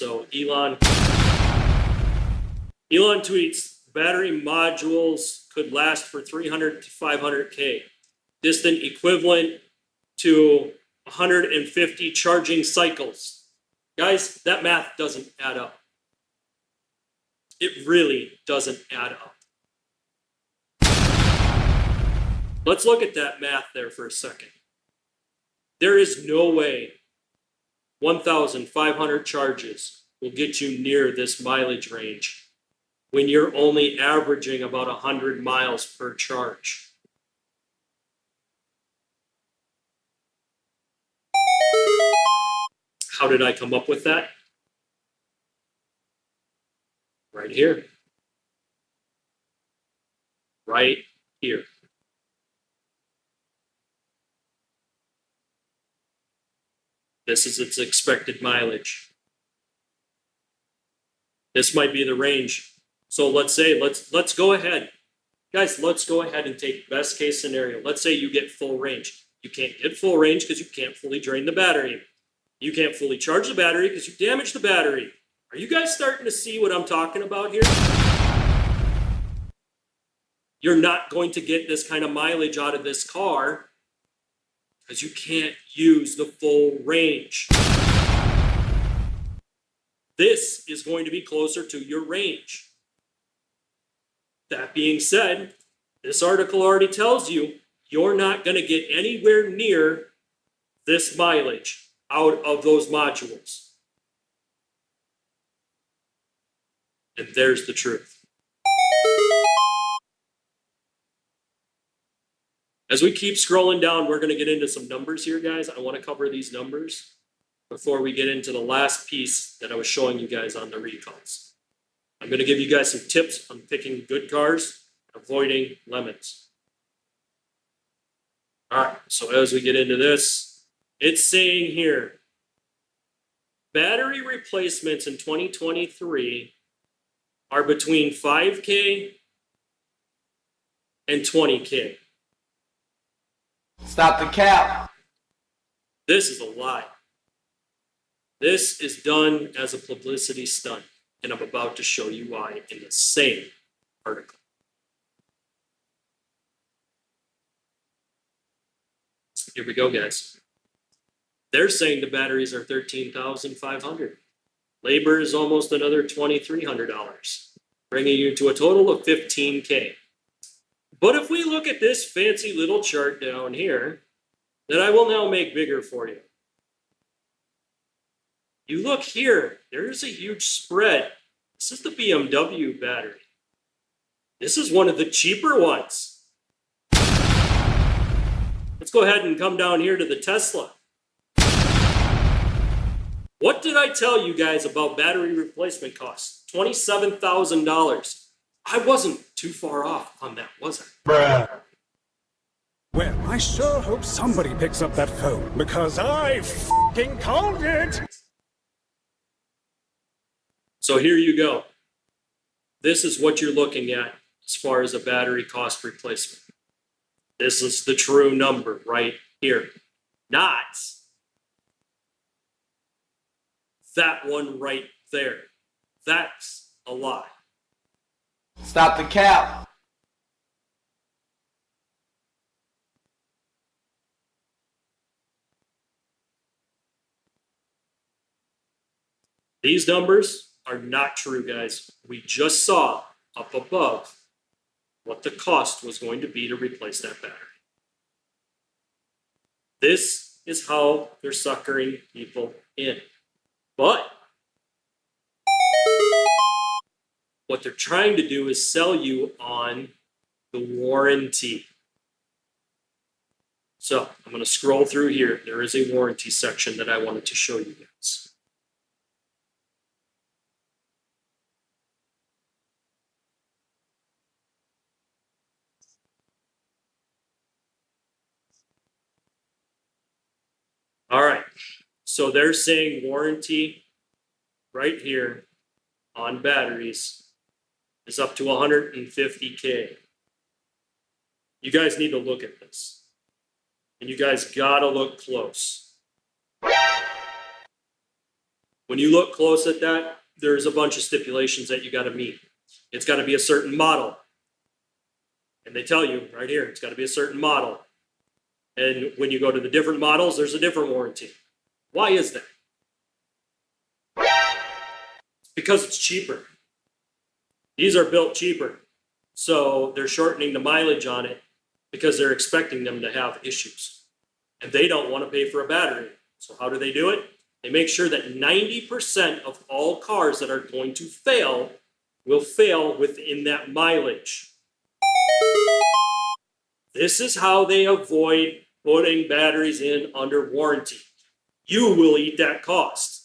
So Elon tweets, battery modules could last for 300 to 500K, distant equivalent to 150 charging cycles. Guys, that math doesn't add up. It really doesn't add up. Let's look at that math there for a second. There is no way 1,500 charges will get you near this mileage range when you're only averaging about 100 miles per charge. How did I come up with that? Right here. Right here. This is its expected mileage. This might be the range. So let's say, let's go ahead. Guys, let's go ahead and take best case scenario. Let's say you get full range. You can't get full range because you can't fully drain the battery. You can't fully charge the battery because you damaged the battery. Are you guys starting to see what I'm talking about here? You're not going to get this kind of mileage out of this car because you can't use the full range. This is going to be closer to your range. That being said, this article already tells you you're not going to get anywhere near this mileage out of those modules. And there's the truth. As we keep scrolling down, we're going to get into some numbers here, guys. I want to cover these numbers before we get into the last piece that I was showing you guys on the recalls. I'm going to give you guys some tips on picking good cars, avoiding lemons. All right, so as we get into this, it's saying here, battery replacements in 2023 are between 5K and 20K. Stop the cap. This is a lie. This is done as a publicity stunt, and I'm about to show you why in the same article. Here we go, guys. They're saying the batteries are $13,500. Labor is almost another $2,300, bringing you to a total of $15K. But if we look at this fancy little chart down here, that I will now make bigger for you. You look here, there's a huge spread. This is the BMW battery. This is one of the cheaper ones. Let's go ahead and come down here to the Tesla. What did I tell you guys about battery replacement costs? $27,000. I wasn't too far off on that, was I? Bruh. Well, I sure hope somebody picks up that phone, because I f***ing called it! So here you go. This is what you're looking at as far as a battery cost replacement. This is the true number right here. Not that one right there. That's a lie. Stop the cap. These numbers are not true, guys. We just saw up above what the cost was going to be to replace that battery. This is how they're suckering people in. But what they're trying to do is sell you on the warranty. So I'm going to scroll through here. There is a warranty section that I wanted to show you guys. All right, so they're saying warranty right here on batteries is up to 150K. You guys need to look at this. And you guys gotta look close. When you look close at that, there's a bunch of stipulations that you got to meet. It's got to be a certain model. And they tell you right here, it's got to be a certain model. And when you go to the different models, there's a different warranty. Why is that? Because it's cheaper. These are built cheaper. So they're shortening the mileage on it because they're expecting them to have issues. And they don't want to pay for a battery. So how do they do it? They make sure that 90% of all cars that are going to fail will fail within that mileage. This is how they avoid putting batteries in under warranty. You will eat that cost.